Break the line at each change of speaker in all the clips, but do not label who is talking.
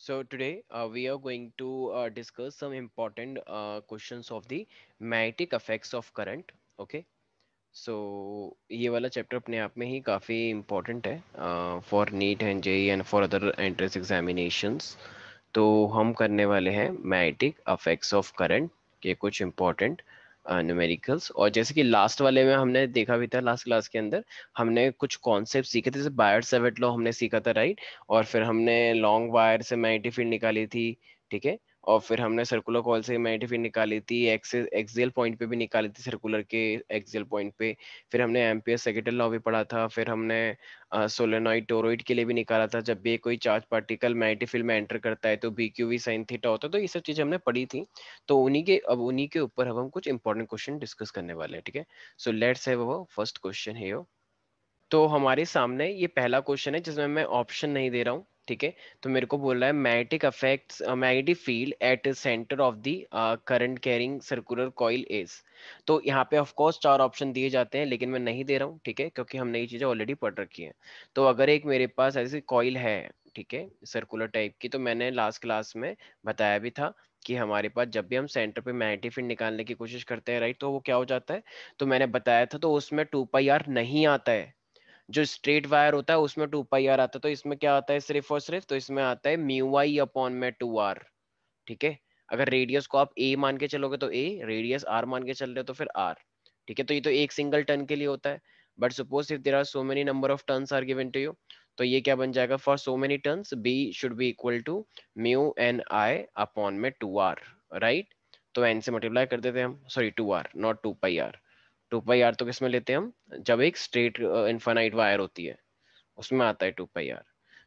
So today we are going to discuss some important questions of the magnetic effects of current. Okay. So ये वाला chapter अपने आप में ही काफ़ी important है for NEET and JEE and for other entrance examinations. तो हम करने वाले हैं मैग्नेटिक अफेक्ट्स ऑफ करंट के कुछ इम्पोर्टेंट न्यूमेरिकल्स। और जैसे कि लास्ट वाले में हमने देखा भी था, लास्ट क्लास के अंदर हमने कुछ कॉन्सेप्ट सीखे थे, जैसे बायट सेवर्ट लॉ हमने सीखा था, राइट। और फिर हमने लॉन्ग वायर से मैग्नेटिक फील्ड निकाली थी, ठीक है। और फिर हमने सर्कुलर कॉइल से मैग्नेटिक फील्ड निकाली थी, एक्सियल पॉइंट पे भी निकाली थी, सर्कुलर के एक्सियल पॉइंट पे। फिर हमने एम्पियर सेकेंडल लॉ भी पढ़ा था। फिर हमने सोलेनॉइड टोरॉइड के लिए भी निकाला था, जब भी कोई चार्ज पार्टिकल मैग्नेटिक फील्ड में एंटर करता है तो B Q V sine theta होता है। तो ये सब चीजें हमने पढ़ी थी। तो उन्हीं के ऊपर अब हम कुछ इंपॉर्टेंट क्वेश्चन डिस्कस करने वाले हैं, ठीक है। So let's have our first question here. तो हमारे सामने ये पहला क्वेश्चन है जिसमें मैं ऑप्शन नहीं दे रहा हूँ, ठीक है। तो मेरे को बोल रहा है magnetic affects magnetic field at centre of the current carrying circular coil is. तो यहाँ पे ऑफ कोर्स चार ऑप्शन दिए जाते हैं, लेकिन मैं नहीं दे रहा हूँ, ठीक है, क्योंकि हमने ये चीजें ऑलरेडी पढ़ रखी हैं। तो अगर एक मेरे पास ऐसी कॉइल है, ठीक है, सर्कुलर टाइप की, तो मैंने लास्ट क्लास में बताया भी था कि हमारे पास जब भी हम सेंटर पे मैग्नेटिक फील्ड निकालने की कोशिश करते हैं, राइट, तो वो क्या हो जाता है। तो मैंने बताया था, तो उसमें 2 पाई आर नहीं आता है। जो स्ट्रेट वायर होता है उसमें 2 पाई आर आता है, तो इसमें क्या आता है सिर्फ और सिर्फ, तो इसमें आता है म्यू आई अपॉन में 2 आर, ठीक है। अगर रेडियस को आप ए मान के चलोगे तो ए, रेडियस आर मान के चल रहे हो तो फिर आर, ठीक है। तो ये तो एक सिंगल टर्न के लिए होता है। But suppose if there are so many number of turns are given to you, तो ये क्या बन जाएगा, for so many turns B should be equal to mu N I upon में 2 आर, राइट। तो एन से मल्टीप्लाई कर देते हैं हम, sorry 2 R not 2 pi R. 2 pi R तो किसमें लेते हैं हम, जब एक स्ट्रेट इनफाइनाइट वायर होती है उसमें आता है 2 पाई आर।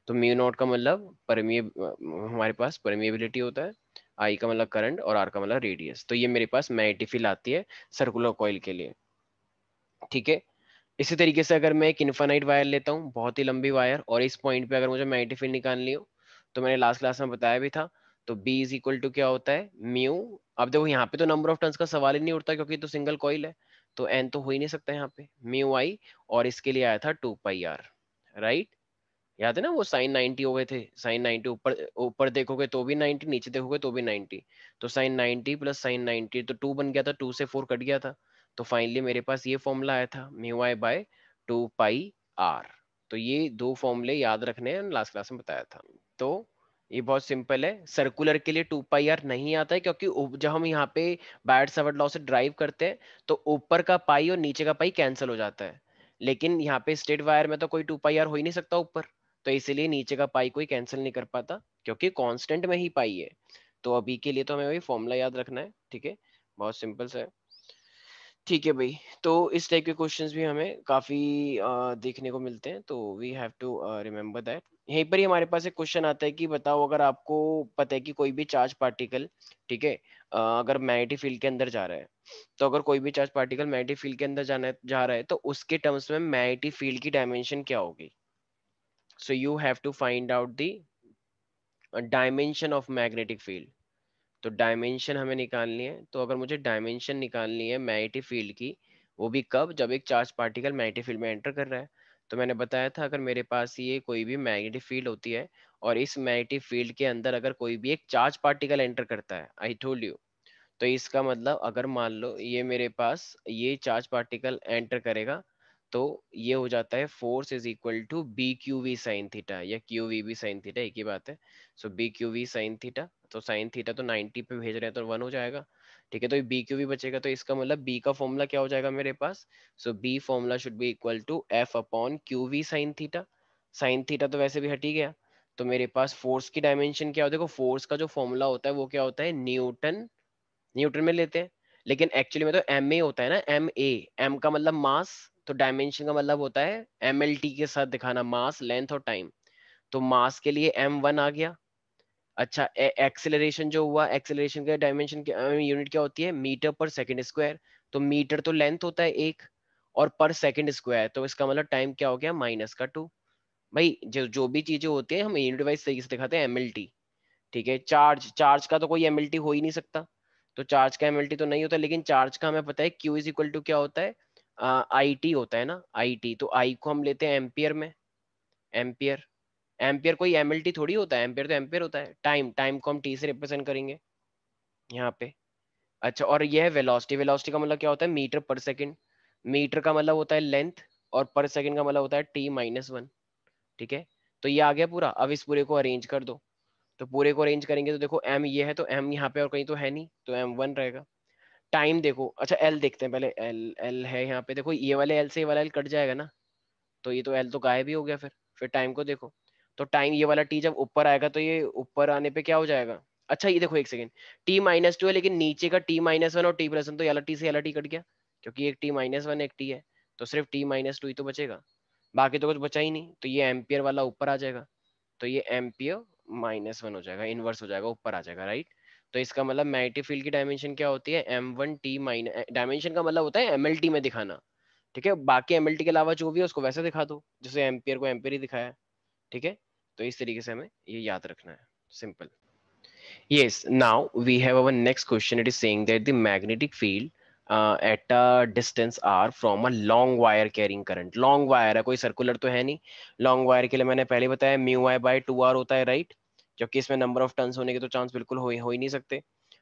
तो म्यू नॉट का मतलब परमिए, हमारे पास परमिएबिलिटी होता है, आई का मतलब करंट और आर का मतलब रेडियस। तो ये मेरे पास मैग्नेटिक फील्ड आती है सर्कुलर कॉइल के लिए, ठीक है। इसी तरीके से अगर मैं एक इनफाइनाइट वायर लेता हूँ, बहुत ही लंबी वायर, और इस पॉइंट पे अगर मुझे मैग्नेटिक फील्ड निकालनी हो, तो मैंने लास्ट क्लास में बताया भी था। तो B इज इक्वल टू क्या होता है, म्यू। अब देखो यहाँ पे तो नंबर ऑफ टर्न्स का सवाल ही नहीं उठता, क्योंकि तो सिंगल कॉइल है, तो एन तो हो ही नहीं सकता यहाँ पे, म्यू आई। और इसके लिए आया था 2 पाई आर, राइट। याद है ना, वो साइन 90 हो गए थे, साइन 90 ऊपर ऊपर देखोगे तो भी 90, नीचे देखोगे तो भी 90। तो साइन 90 प्लस साइन 90, तो 2 बन गया था, 2 से 4 कट गया था। तो फाइनली मेरे पास ये फॉर्मूला आया था, mu I by 2 pi R. तो ये दो फॉर्मूले याद रखने हैं, लास्ट क्लास में बताया था। तो ये बहुत सिंपल है, सर्कुलर के लिए 2 पाई आर नहीं आता है, क्योंकि जब हम यहाँ पे बायट सावर्ट लॉ से ड्राइव करते हैं, तो ऊपर का पाई और नीचे का पाई कैंसिल हो जाता है। लेकिन यहाँ पे स्ट्रेट वायर में तो कोई 2 पाई आर हो ही नहीं सकता ऊपर, तो इसीलिए नीचे का पाई कोई कैंसिल नहीं कर पाता, क्योंकि कांस्टेंट में ही पाई है। तो अभी के लिए तो हमें वही फॉर्मूला याद रखना है, ठीक है। बहुत सिंपल सा है, ठीक है भाई। तो इस टाइप के क्वेश्चंस भी हमें काफी देखने को मिलते हैं, तो we have to remember that. यहीं पर ही हमारे पास एक क्वेश्चन आता है कि बताओ, अगर आपको पता है कि कोई भी चार्ज पार्टिकल, ठीक है, अगर मैग्नेटिक फील्ड के अंदर जा रहा है, तो अगर कोई भी चार्ज पार्टिकल मैग्नेटिक फील्ड के अंदर जा रहा है, तो उसके टर्म्स में मैग्नेटिक फील्ड की डायमेंशन क्या होगी। So you have to find out the dimension of magnetic field. तो डायमेंशन हमें निकालनी है, तो अगर मुझे डायमेंशन निकालनी है मैग्नेटिक फील्ड की, वो भी कब, जब एक चार्ज पार्टिकल मैग्नेटिक फील्ड में एंटर कर रहा है। तो मैंने बताया था, अगर मेरे पास ये कोई भी मैग्नेटिक फील्ड होती है, और इस मैग्नेटिक फील्ड के अंदर अगर कोई भी एक चार्ज पार्टिकल एंटर करता है, आई टोल्ड यू, तो इसका मतलब अगर मान लो ये मेरे पास ये चार्ज पार्टिकल एंटर करेगा, तो ये हो जाता है force is equal to B Q V sine theta, या Q V B sine theta, एक ही बात है। So B Q V sine theta, तो साइन थीटा तो 90 पे भेज रहे हैं तो 1 हो जाएगा, ठीक है। तो बी क्यू वी बचेगा, तो इसका मतलब बी का फॉर्मूला क्या हो जाएगा मेरे पास। So B formula should be equal to F upon Q V sine theta. Sine theta तो वैसे भी हट ही गया। तो मेरे पास फोर्स की डायमेंशन क्या हो, देखो फोर्स का जो फॉर्मूला होता है वो क्या होता है, न्यूटन, न्यूटन में लेते हैं। लेकिन एक्चुअली में तो एम ए होता है ना, एम ए, एम का मतलब मास, तो डायमेंशन का मतलब होता है एम एल टी के साथ दिखाना, मास लेंथ और टाइम। तो मास के लिए M1 आ गया। अच्छा, एक्सेलरेशन जो हुआ, एक्सेलरेशन के डायमेंशन यूनिट क्या होती है, मीटर पर सेकंड स्क्वायर। तो मीटर तो लेंथ होता है एक, और पर सेकंड स्क्वायर, तो इसका मतलब टाइम क्या हो गया, -2। भाई जो जो भी चीजें होती है हम यूनिट वाइज तरीके से दिखाते हैं, एमएलटी, ठीक है। चार्ज, चार्ज का तो कोई एमएलटी हो ही नहीं सकता, तो चार्ज का एमएलटी तो नहीं होता, लेकिन चार्ज का हमें पता है क्यू इज इक्वल टू क्या होता है, आई टी होता है ना, आई टी। तो आई को हम लेते हैं एम्पियर में, एम्पियर, एम्पियर कोई एमएलटी थोड़ी होता है, एम्पियर तो एम्पियर होता है। टाइम, टाइम को हम टी से रिप्रेजेंट करेंगे यहाँ पे। अच्छा, और ये है वेलोसिटी। वेलोसिटी का मतलब क्या होता है, मीटर पर सेकंड। मीटर का मतलब होता है लेंथ, और पर सेकंड का मतलब होता है t-1। ठीक है, तो ये आ गया पूरा। अब इस पूरे को अरेंज कर दो। तो पूरे को अरेंज करेंगे तो देखो m ये है, तो m यहाँ पे और कहीं तो है नहीं, तो m1 रहेगा। टाइम देखो, अच्छा l देखते हैं पहले। l है यहाँ पे, देखो ये वाले l से ये वाला l कट जाएगा ना, तो ये तो एल तो गायब ही हो गया। फिर टाइम को देखो, तो टाइम ये वाला टी जब ऊपर आएगा तो ये ऊपर आने पे क्या हो जाएगा। अच्छा ये देखो एक सेकंड, t-2 है, लेकिन नीचे का t-1 और t+1 तो ये वाला टी से ये वाला टी कट गया, क्योंकि एक t-1 एक टी है, तो सिर्फ t-2 ही तो बचेगा, बाकी तो कुछ बचा ही नहीं। तो ये एम्पियर वाला ऊपर आ जाएगा, तो ये एम्पियर-1 हो जाएगा, इनवर्स हो जाएगा, ऊपर आ जाएगा, राइट। तो इसका मतलब मैग्नेटिक फील्ड की डायमेंशन क्या होती है, m1t-, डायमेंशन का मतलब होता है एमएलटी में दिखाना। ठीक है, बाकी एमएलटी के अलावा जो भी है उसको वैसे दिखा दो, जैसे एम्पियर को एम्पियर ही दिखाया है। ठीक है, तो इस तरीके से हमें ये याद रखना है, simple. Yes, now we have our next question. It is saying that the magnetic field at a distance r from a long wire carrying current. Long wire है, कोई सर्कुलर तो है नहीं। लॉन्ग वायर के लिए मैंने पहले बताया म्यू आई बाय 2r होता है, राइट। जबकि इसमें नंबर ऑफ टर्न्स होने के तो चांस बिल्कुल हो ही नहीं सकते।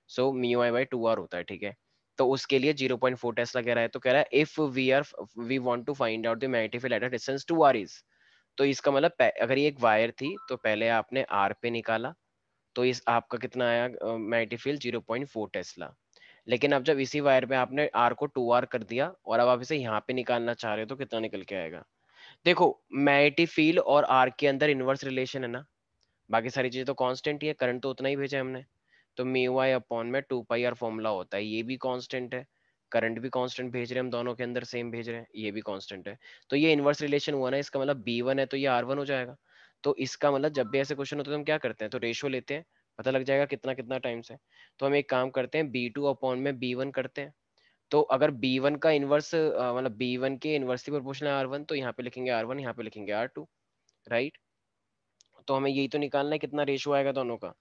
So mu I bye 2r होता है, ठीक है। तो उसके लिए 0.4 टेस्ला कह रहा है, तो कह रहा है if we want to find out the magnetic field at a distance 2r is. तो इसका मतलब अगर ये एक वायर थी तो पहले आपने आर पे निकाला, तो इस आपका कितना आया मैग्नेटिक फील्ड 0.4 टेस्ला। लेकिन अब जब इसी वायर पे आपने आर को 2r कर दिया और अब आप इसे यहाँ पे निकालना चाह रहे हो, तो कितना निकल के आएगा। देखो, मैग्नेटिक फील्ड और आर के अंदर इनवर्स रिलेशन है ना, बाकी सारी चीजें तो कांस्टेंट ही है, करंट तो उतना ही भेजा है हमने। तो म्यू आई अपॉन में 2 पाई आर फॉर्मूला होता है, ये भी कांस्टेंट है। करंट भी कांस्टेंट भेज रहे हैं हम, दोनों के अंदर सेम भेज रहे हैं, ये भी कांस्टेंट है। तो ये इनवर्स रिलेशन हुआ ना, इसका मतलब b1 है तो ये r1 हो जाएगा। तो इसका मतलब जब भी ऐसे क्वेश्चन होते हैं तो हम क्या करते हैं, तो रेशो लेते हैं, पता लग जाएगा कितना कितना टाइम से। तो हम एक काम करते हैं, b2 अपॉन में b1 करते हैं। तो अगर b1 का इनवर्स मतलब b1 के इनवर्सली प्रोपोर्शनल है r1, तो यहाँ पे लिखेंगे r1, यहाँ पे लिखेंगे r2, राइट। तो हमें यही तो निकालना है कितना रेशो आएगा दोनों का।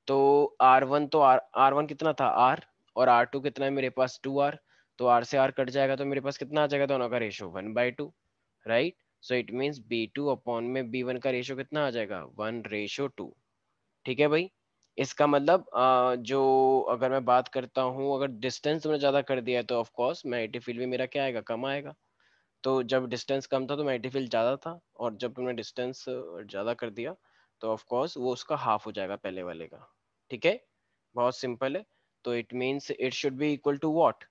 तो R1 तो R1 कितना था R, और R2 कितना है मेरे पास 2R। तो R से R कट जाएगा तो मेरे पास कितना आ जाएगा दोनों का ratio 1/2, right. So it means B2 upon में B1 का रेशो कितना आ जाएगा 1:2। ठीक है भाई। इसका मतलब जो अगर मैं बात करता हूँ, अगर डिस्टेंस तुमने ज्यादा कर दिया है तो ऑफ कोर्स मैग्नेटिक फील्ड भी मेरा क्या आएगा, कम आएगा। तो जब डिस्टेंस कम था तो मैग्नेटिक फील्ड ज्यादा था, और जब तुमने डिस्टेंस ज्यादा कर दिया तो ऑफ कोर्स वो उसका हाफ हो जाएगा पहले वाले का। ठीक है, बहुत सिंपल है। तो it means it should be equal to what.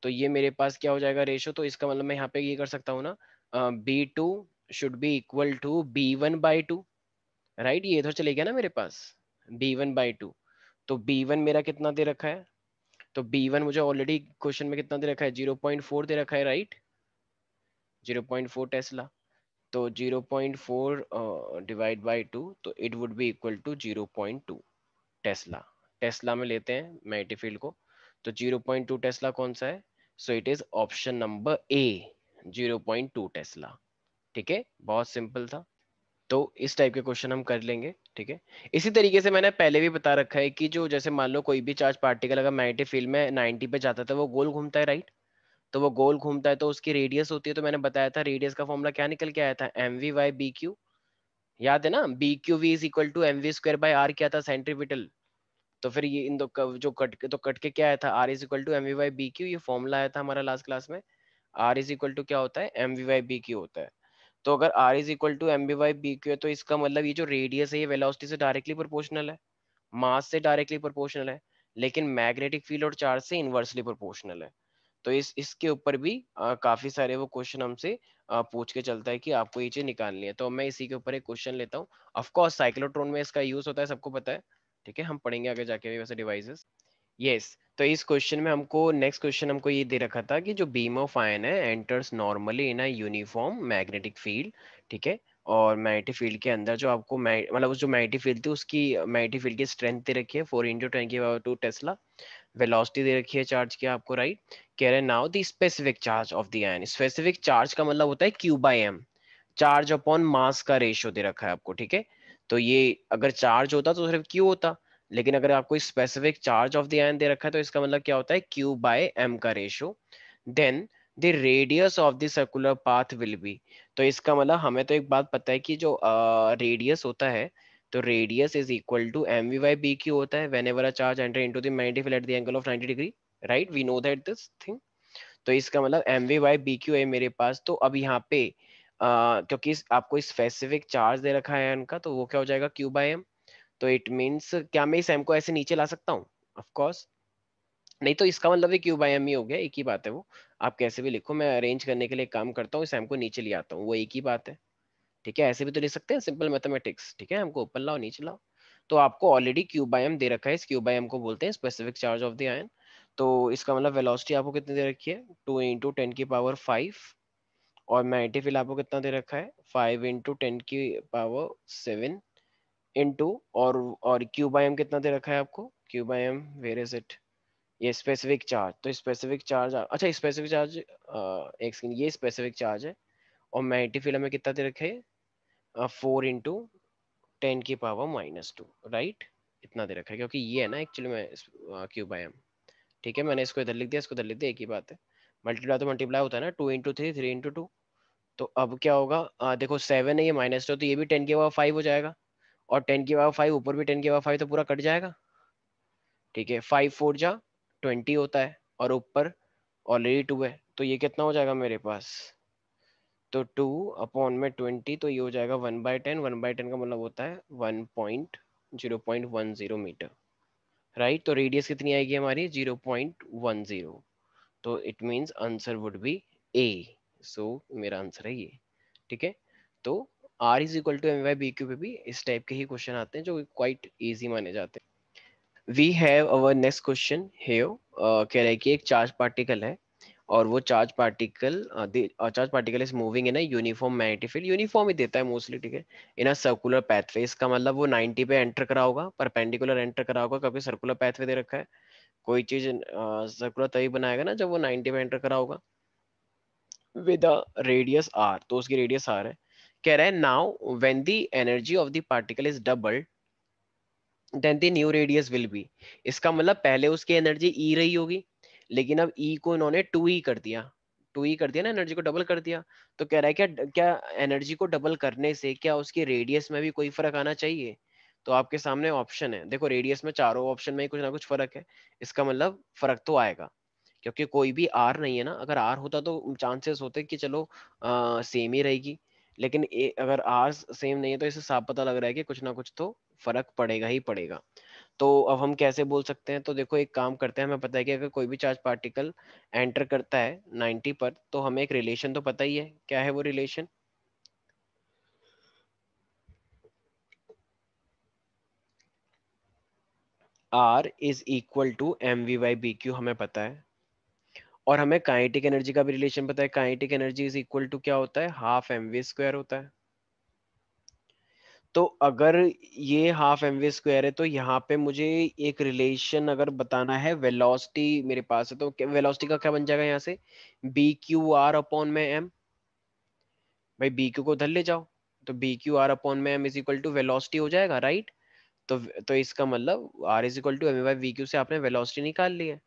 तो ये मेरे पास क्या हो जाएगा रेशो, तो इसका मतलब मैं यहाँ पे ये कर सकता हूँ ना, B2 should be equal to B1/2, right. ये इधर चले गया ना मेरे पास, B1/2। तो B1 मेरा कितना दे रखा है, तो B1 मुझे ऑलरेडी क्वेश्चन में कितना दे रखा है, 0.4 दे रखा है, राइट। 0.4 टेस्ला। तो 0.4 डिवाइड बाई 2, तो it would be equal to 0.2 tesla. Tesla में लेते हैं मैग्नेटिक फील्ड को, तो 0.2 टेस्ला कौन सा है, so it is option number A, 0.2 Tesla. ठीक है, बहुत सिंपल था। तो इस टाइप के क्वेश्चन हम कर लेंगे, ठीक है। इसी तरीके से मैंने पहले भी बता रखा है कि जो जैसे मान लो कोई भी चार्ज पार्टिकल अगर मैग्नेटिक फील्ड में 90 पे जाता था, वो गोल घूमता है, राइट। तो वो गोल घूमता है तो उसकी रेडियस होती है, तो मैंने बताया था रेडियस का फॉर्मूला क्या निकल के आया था, mv/bq। याद है ना, bqv is equal to mv²/r क्या था, सेंट्रीपिटल। तो फिर ये इन दो जो कट के क्या आया था, r is equal to mv/bq, ये फॉर्मूला आया था हमारा लास्ट क्लास में। r इज इक्वल टू क्या होता है, mv/bq होता है। तो अगर r is equal to mv/bq है, तो इसका मतलब ये जो रेडियस है ये वेलोसिटी से डायरेक्टली प्रोपोर्शनल है, मास से डायरेक्टली प्रोपोर्शनल है, लेकिन मैग्नेटिक फील्ड और चार्ज से इनवर्सली प्रोपोर्शनल है। तो इसके ऊपर भी काफी सारे वो क्वेश्चन हमसे पूछ के चलता है कि आपको ये चीज निकालनी है। तो मैं इसी के ऊपर एक क्वेश्चन लेता हूँ। ऑफ कोर्स साइक्लोट्रॉन में इसका यूज होता है, सबको पता है। ठीक है, हम पढ़ेंगे आगे जाके भी वैसे डिवाइसेस। यस, तो इस क्वेश्चन में हमको नेक्स्ट क्वेश्चन हमको ये दे रखा था कि जो बीम ऑफ आयन है enters normally in a uniform magnetic field. ठीक है, और मैग्नेटिक फील्ड के अंदर जो आपको मतलब उस जो मैग्नेटिक फील्ड थी उसकी मैग्नेटिक फील्ड की स्ट्रेंथ दे रखी है 4 × 10⁻² टेस्ला। वेलोसिटी दे रखी है चार्ज की आपको, राइट। कह रहे हैं now the specific charge of the ion. Specific charge का मतलब होता है Q/m, चार्ज अपॉन मास का रेशियो दे रखा है आपको, ठीक है। तो ये अगर चार्ज होता तो सिर्फ Q होता, लेकिन अगर आपको specific charge of the ion दे रखा है तो इसका मतलब क्या होता है Q/m का ratio. Then the radius of the circular path will be. तो इसका मतलब हमें तो एक बात पता है कि जो रेडियस होता है, तो radius is equal to M V by B Q होता है whenever a charge enter into the magnetic field at the angle of 90 degree, right, we know that this thing. तो इसका मतलब M V by B Q है मेरे पास। तो अब यहाँ पे क्योंकि आपको स्पेसिफिक चार्ज दे रखा है इनका, तो वो क्या हो जाएगा, क्यू बाई एम। तो इट मीन्स क्या मैं इस एम को ऐसे नीचे ला सकता हूँ? ऑफ कोर्स नहीं। तो इसका मतलब क्यू बाई एम ही हो गया, एक ही बात है वो। आप कैसे भी लिखो, मैं अरेंज करने के लिए काम करता हूँ, इस एम को नीचे ले आता हूँ, वो एक ही बात है। ठीक है, ऐसे भी तो लिख सकते हैं, सिंपल मैथमेटिक्स। ठीक है, हमको ऊपर लाओ नीचे लाओ। तो आपको ऑलरेडी क्यू बाई एम दे रखा है, इस क्यू बाई एम को बोलते हैं specific charge of the ion. तो इसका मतलब वेलोसिटी आपको कितनी दे रखी है, 2 × 10⁻⁵। और मैग्नेटिक फील्ड आपको कितना दे रखा है, 5 × 10⁻⁷ इंटू, और क्यू बाई एम कितना दे रखा है आपको, Q by M where is it, ये स्पेसिफिक चार्ज। तो स्पेसिफिक चार्ज, अच्छा स्पेसिफिक चार्ज, एक सेकंड, ये स्पेसिफिक चार्ज है। और मैग्नेटिक फील्ड में कितना दे रखे है, 4 × 10⁻⁻², राइट, इतना दे रखा है, क्योंकि ये है ना एक्चुअली में क्यू बाई एम। ठीक है, मैंने इसको इधर लिख दिया, इसको इधर लिख दिया, एक ही बात है। मल्टीप्लाई तो मल्टीप्लाई होता है ना, 2 × 3, 3 × 2। तो अब क्या होगा, देखो 7 है, ये -2, तो ये भी 10⁻⁵ हो जाएगा। और 10⁻⁵, ऊपर भी 10⁻⁵, तो पूरा कट जाएगा। ठीक है, 5 × 4 = 20 होता है, और ऊपर ऑलरेडी 2 है, तो ये कितना हो जाएगा मेरे पास, तो 2/20, तो ये हो जाएगा 1/10। 1/10 का मतलब होता है 1.010 मीटर, राइट। तो रेडियस कितनी आएगी हमारी, 0.10। तो it means answer would be A. So मेरा आंसर है ये। ठीक है, तो R is equal to M Y B Q पे भी इस टाइप के ही क्वेश्चन आते हैं, जो क्वाइट इजी माने जाते हैं। We have our next question here. कह रहा है कि एक चार्ज पार्टिकल है, और वो charge particle is moving in a uniform magnetic field, uniform ही देता है मोस्टली। ठीक है, इन अ सर्कुलर पाथवे। इसका मतलब वो 90 पे एंटर करा होगा, परपेंडिकुलर एंटर करा होगा, क्योंकि सर्कुलर पाथवे दे रखा है। कोई चीज सर्कुलर तभी बनाएगा ना जब वो 90 पे एंटर करा होगा, विद अ रेडियस r। तो उसकी रेडियस r है। कह रहा है now when the energy of the particle is doubled then the new radius will be. इसका मतलब पहले उसकी एनर्जी ई रही होगी, लेकिन अब ई को इन्होंने 2 ही कर दिया। 2 ही कर दिया ना, एनर्जी को डबल कर दिया। तो कह रहा है क्या क्या एनर्जी को डबल करने से क्या उसकी रेडियस में भी कोई फर्क आना चाहिए? तो आपके सामने ऑप्शन है, देखो रेडियस में चारों ऑप्शन में ही कुछ ना कुछ फर्क है। इसका मतलब फर्क तो आएगा, क्योंकि कोई भी आर नहीं है ना। अगर आर होता तो चांसेस होते कि चलो सेम ही रहेगी, लेकिन अगर आर सेम नहीं है, तो इससे साफ पता लग रहा है कि कुछ ना कुछ तो फर्क पड़ेगा ही पड़ेगा। तो अब हम कैसे बोल सकते हैं, तो देखो एक काम करते हैं, हमें पता है कि अगर कोई भी चार्ज पार्टिकल एंटर करता है 90 पर, तो हमें एक रिलेशन तो पता ही है, क्या है वो relation, R is equal to M V by B Q, हमें पता है। और हमें काइनेटिक एनर्जी का भी रिलेशन पता है, kinetic energy is equal to क्या होता है, ½ mv² होता है। तो अगर ये ½ mv² है, तो यहाँ पे मुझे एक रिलेशन अगर बताना है, वेलोसिटी मेरे पास है, तो वेलोसिटी का क्या बन जाएगा यहाँ से, BQ/r/m। भाई बी क्यू को उधर ले जाओ, तो BQ/r/m is equal to velocity हो जाएगा, राइट। तो इसका मतलब R is equal to m/v/q से आपने वेलोसिटी निकाल ली है।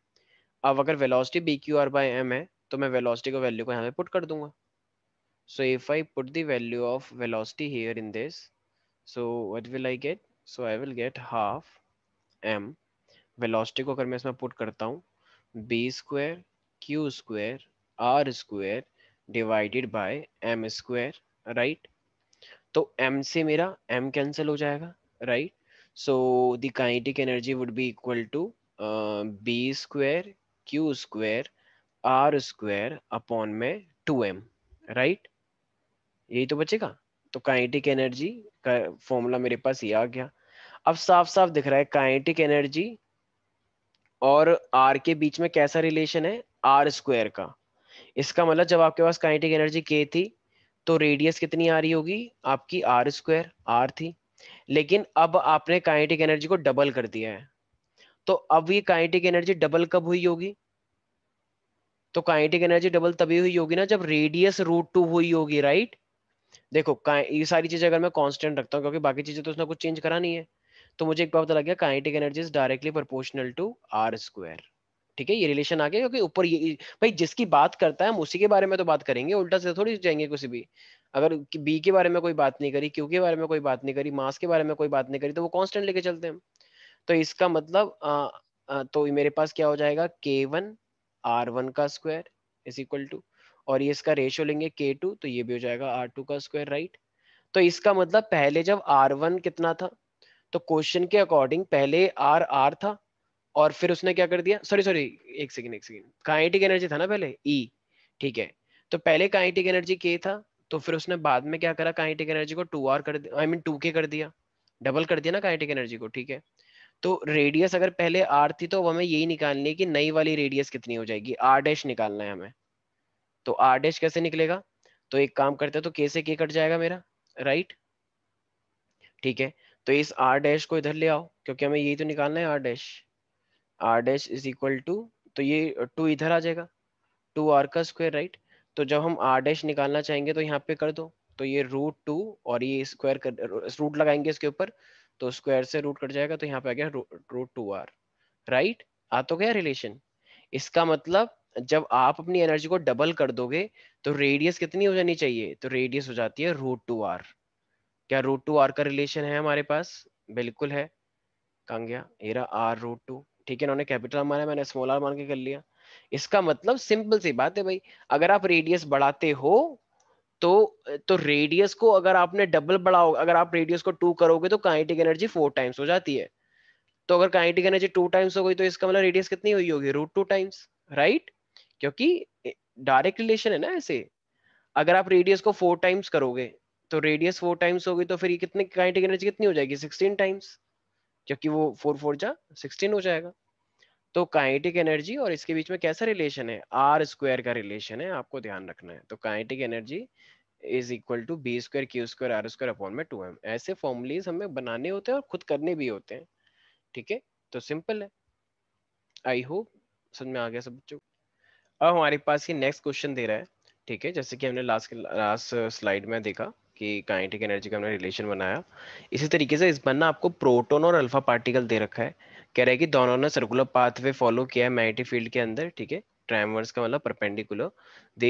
अब अगर वेलोसिटी BQ/r/m है, तो मैं वेलोसिटी को वैल्यू को यहाँ पे पुट कर दूंगा। So if I put the value of velocity here in this, so what will I get? So I will get half m, velocity को अगर मैं इसमें पुट करता हूँ, b² q² r² divided by m², right. तो m से मेरा m cancel हो जाएगा, right. So the kinetic energy would be equal to b²q²r²/2m, right. यही तो बचेगा। तो काइनेटिक एनर्जी का फॉर्मूला मेरे पास ये आ गया। अब साफ साफ दिख रहा है काइनेटिक एनर्जी और आर के बीच में कैसा रिलेशन है, R² का। इसका मतलब जब आपके पास काइनेटिक एनर्जी k थी, तो रेडियस कितनी आ रही होगी आपकी, R², R थी। लेकिन अब आपने काइनेटिक एनर्जी को डबल कर दिया है, तो अब ये काइनेटिक एनर्जी डबल कब हुई होगी, तो काइनेटिक एनर्जी डबल तभी हुई होगी ना जब रेडियस √2 हुई होगी, राइट। देखो ये सारी चीजें अगर मैं कांस्टेंट रखता हूँ, क्योंकि बाकी चीजें तो उसने कुछ चेंज करा नहीं है, तो मुझे एक बात पता लग गया, kinetic energy is directly proportional to R²। ठीक है, ये रिलेशन आ गया, क्योंकि ऊपर ये भाई जिसकी बात करता है हम उसी के बारे में तो बात करेंगे, उल्टा से थोड़ी जाएंगे किसी भी। अगर बी के बारे में कोई बात नहीं करी, क्यू के बारे में कोई बात नहीं करी, मास के बारे में कोई बात नहीं करी, तो वो कांस्टेंट लेके चलते हैं हम। तो इसका मतलब तो मेरे पास क्या हो जाएगा, K1 R1 का स्क्वायर इज इक्वल टू, और ये इसका रेशियो लेंगे K2, तो ये भी हो जाएगा R2 का स्क्वायर, राइट। तो इसका मतलब पहले जब R1 कितना था, तो क्वेश्चन के अकॉर्डिंग पहले R था, और फिर उसने क्या कर दिया, सॉरी सॉरी, एक सेकंड, काइनेटिक एनर्जी था ना पहले E, ठीक है। तो पहले काइनेटिक एनर्जी K था, तो फिर उसने बाद में क्या करा, काइनेटिक एनर्जी को 2R कर दिया, आई मीन 2K कर दिया, डबल कर दिया ना काइनेटिक एनर्जी को, ठीक है। तो रेडियस अगर पहले R थी, तो हमें यही निकालनी है कि नई वाली रेडियस कितनी हो जाएगी, R डैश निकालना है हमें। तो R डैश कैसे निकलेगा, तो एक काम करते हैं, तो K से K कट जाएगा मेरा, राइट, ठीक है। तो इस R डैश को इधर ले आओ, क्योंकि हमें यही तो निकालना है, R dash is equal to, तो ये 2 इधर आ जाएगा, 2R का स्क्वायर, राइट। तो जब हम R डैश निकालना चाहेंगे तो यहाँ पे कर दो, तो ये √2, और ये स्क्वायर कर, रूट लगाएंगे इसके ऊपर, तो स्क्वायर से रूट कट जाएगा, तो यहाँ पे आ गया √2R, राइट। आ तो गया रिलेशन। इसका मतलब जब आप अपनी एनर्जी को डबल कर दोगे, तो रेडियस कितनी हो जानी चाहिए, तो रेडियस हो जाती है √2R। क्या √2R का रिलेशन है हमारे पास, बिल्कुल है। कहाँ गया, ये रहा R√2, ठीक है, इन्होंने कैपिटल माना, मैंने स्मॉल r मान के कर लिया। इसका मतलब सिंपल सी बात है भाई, अगर आप रेडियस बढ़ाते हो, तो रेडियस को अगर आपने डबल बढ़ाओ, अगर आप रेडियस को 2 करोगे, तो काइनेटिक एनर्जी 4 टाइम्स हो जाती है। तो अगर काइनेटिक एनर्जी 2 टाइम्स हो गई, तो इसका मतलब रेडियस कितनी हुई होगी, √2 टाइम्स, राइट। क्योंकि डायरेक्ट रिलेशन है ना ऐसे। अगर आप रेडियस को 4 टाइम्स करोगे, तो रेडियस 4 टाइम्स होगी, तो फिर ये कितने काइनेटिक एनर्जी कितनी हो जाएगी, 16 टाइम्स, क्योंकि वो 4 4 जा 16 हो जाएगा। तो काइनेटिक एनर्जी और इसके बीच में कैसा रिलेशन है, आर स्क्वायर का रिलेशन है, आपको ध्यान रखना है। तो kinetic energy is equal to B²Q²R²/2m। ऐसे फॉर्मुलेज हमें बनाने होते हैं और खुद करने भी होते हैं, ठीक है। तो सिंपल है, आई होप समझ में आ गया सब बच्चों। अब हमारे पास ये नेक्स्ट क्वेश्चन दे रहा है, ठीक है, जैसे कि हमने लास्ट स्लाइड में देखा कि काइनेटिक एनर्जी का हमने रिलेशन बनाया, इसी तरीके से इस बार ना आपको प्रोटॉन और अल्फा पार्टिकल दे रखा है। कह रहा है कि दोनों ने सर्कुलर पाथवे फॉलो किया है मैग्नेटिक फील्ड के अंदर, ठीक है, ट्राइवर्स का मतलब perpendicular. The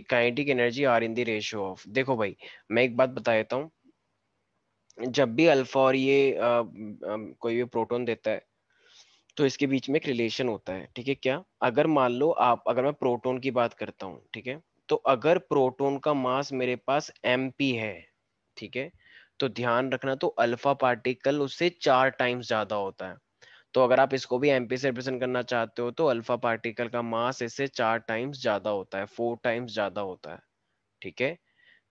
kinetic energy are in the ratio of, देखो भाई मैं एक बात बता देता हूँ, जब भी अल्फा और ये कोई भी प्रोटॉन देता है, तो इसके बीच में एक रिलेशन होता है, ठीक है। क्या, अगर मान लो आप, अगर मैं प्रोटॉन की बात करता हूँ, ठीक है, तो अगर प्रोटॉन का मास मेरे पास mp है, ठीक है, तो ध्यान रखना, तो अल्फा पार्टिकल उससे 4 टाइम्स ज्यादा होता है। तो अगर आप इसको भी mp से रिप्रेजेंट करना चाहते हो, तो अल्फा पार्टिकल का मास इससे 4 टाइम्स ज्यादा होता है, 4 टाइम्स ज्यादा होता है, ठीक है।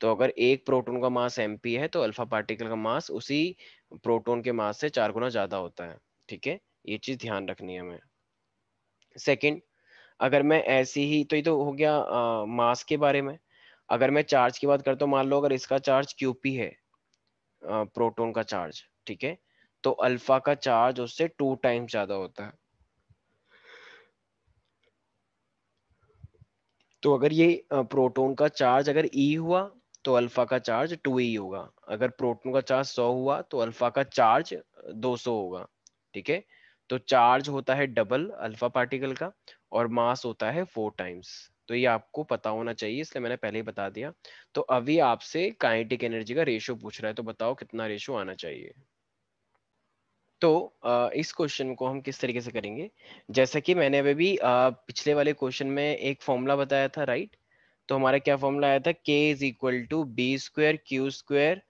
तो अगर एक प्रोटॉन का मास mp है, तो अल्फा पार्टिकल का मास उसी प्रोटॉन के मास से 4 गुना ज्यादा होता है, ठीक है। ये चीज ध्यान रखनी है हमें। सेकंड, अगर मैं ऐसी ही, तो ये तो हो गया मास के बारे में। अगर मैं चार्ज की बात करता हूँ, मान लो अगर इसका चार्ज QP है, प्रोटॉन का चार्ज, ठीक है, तो अल्फा का चार्ज उससे 2 टाइम्स ज्यादा होता है। तो अगर ये प्रोटॉन का चार्ज अगर E हुआ, तो अल्फा का चार्ज 2E होगा। अगर प्रोटॉन का चार्ज 100 हुआ, तो अल्फा का चार्ज 200 होगा, ठीक है। तो चार्ज होता है डबल अल्फा पार्टिकल का, और मास होता है 4 टाइम्स। तो ये आपको पता होना चाहिए, इसलिए मैंने पहले ही बता दिया। तो अभी आपसे काइनेटिक एनर्जी का रेशियो पूछ रहा है, तो बताओ कितना रेशियो आना चाहिए। तो इस क्वेश्चन को हम किस तरीके से करेंगे, जैसा कि मैंने अभी भी पिछले वाले क्वेश्चन में एक फॉर्मूला बताया था, राइट। तो हमारा क्या फॉर्मूला आया था, K = B²Q²R²